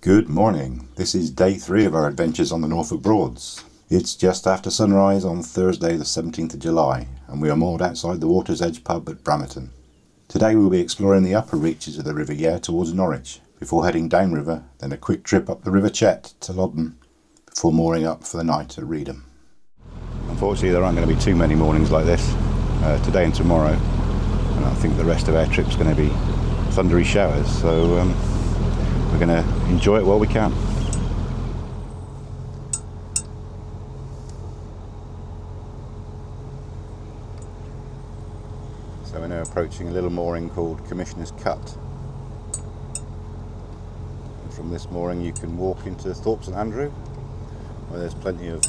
Good morning. This is day 3 of our adventures on the Norfolk Broads. It's just after sunrise on Thursday the 17th of July and we are moored outside the Water's Edge pub at Bramerton. Today we'll be exploring the upper reaches of the River Yare towards Norwich before heading downriver, then a quick trip up the River Chet to Loddon before mooring up for the night at Reedham. Unfortunately there aren't going to be too many mornings like this today and tomorrow, and I think the rest of our trip's going to be thundery showers, so we're going to enjoy it while we can. So we're now approaching a little mooring called Commissioner's Cut. And from this mooring you can walk into Thorpe St Andrew, where there's plenty of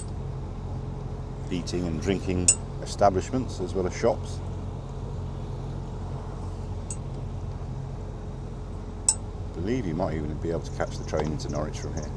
eating and drinking establishments as well as shops. I believe you might even be able to catch the train into Norwich from here.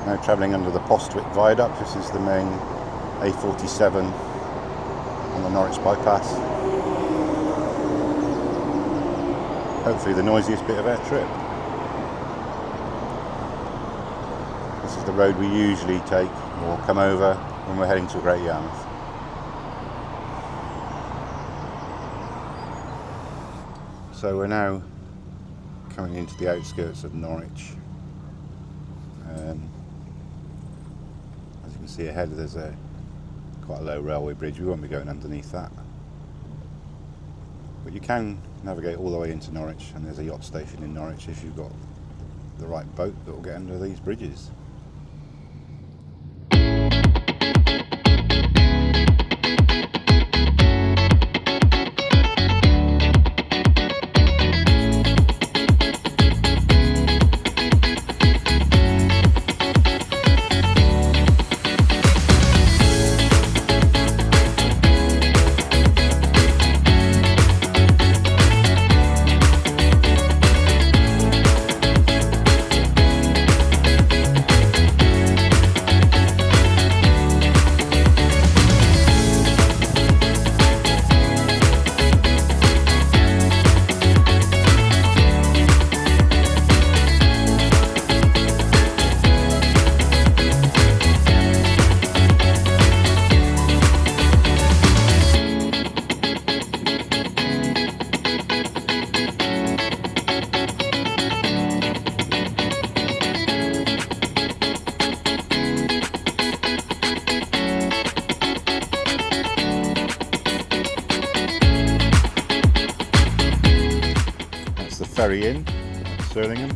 Now travelling under the Postwick Viaduct. This is the main A47 on the Norwich bypass. Hopefully the noisiest bit of our trip. This is the road we usually take or come over when we're heading to Great Yarmouth. So we're now coming into the outskirts of Norwich. As you can see ahead there's quite a low railway bridge. We won't be going underneath that, but you can navigate all the way into Norwich, and there's a yacht station in Norwich if you've got the right boat that will get under these bridges. Ferry in at Stirlingham.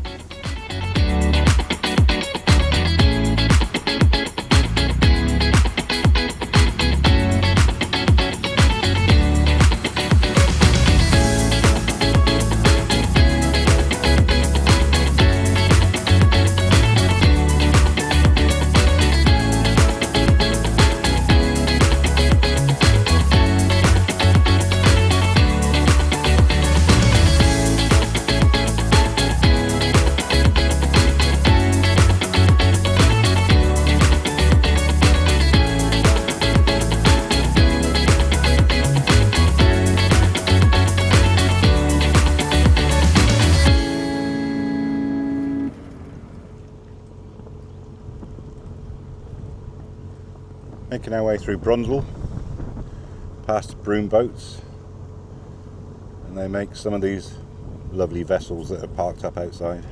Making our way through Bronswell, past broom boats, and they make some of these lovely vessels that are parked up outside.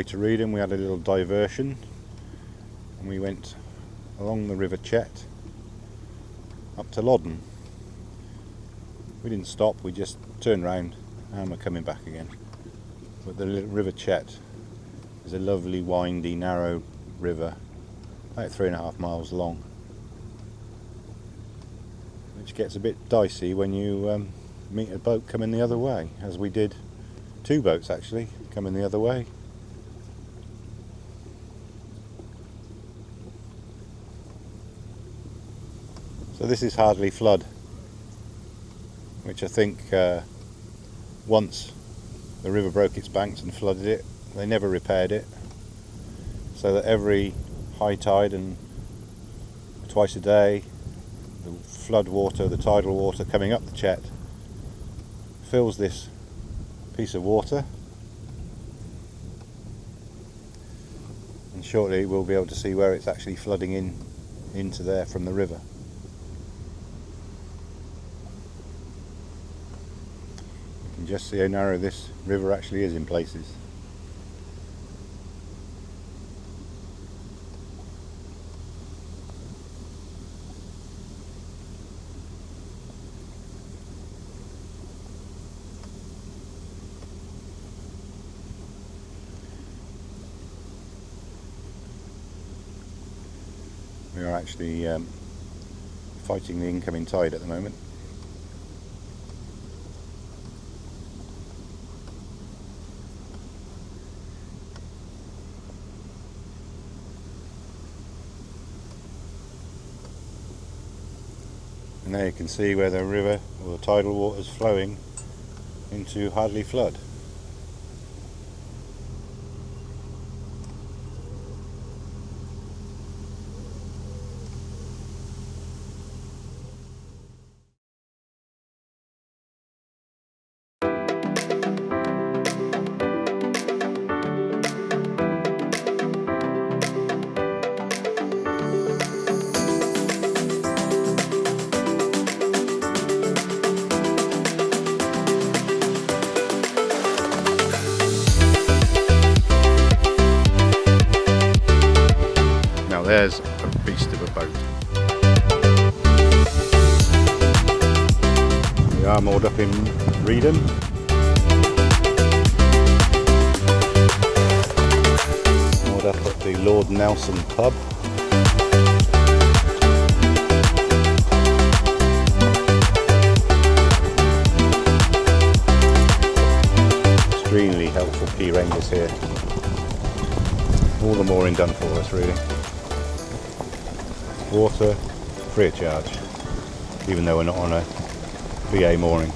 way to Reedham we had a little diversion and we went along the River Chet up to Loddon. We didn't stop, we just turned round and we're coming back again. But the little River Chet is a lovely windy narrow river, about 3.5 miles long, which gets a bit dicey when you meet a boat coming the other way, as we did. 2 boats actually coming the other way. So this is Hardley Flood, which I think once the river broke its banks and flooded it, they never repaired it, so that every high tide and twice a day the flood water, the tidal water coming up the Chet fills this piece of water, and shortly we'll be able to see where it's actually flooding into there from the river. You can just see how narrow this river actually is in places. We are actually fighting the incoming tide at the moment. And there you can see where the river or the tidal water is flowing into Hardley Flood. There's a beast of a boat. We are moored up in Reedham. Moored up at the Lord Nelson pub. Extremely helpful key rangers here. All the mooring done for us really. Water free of charge, even though we're not on a VA mooring.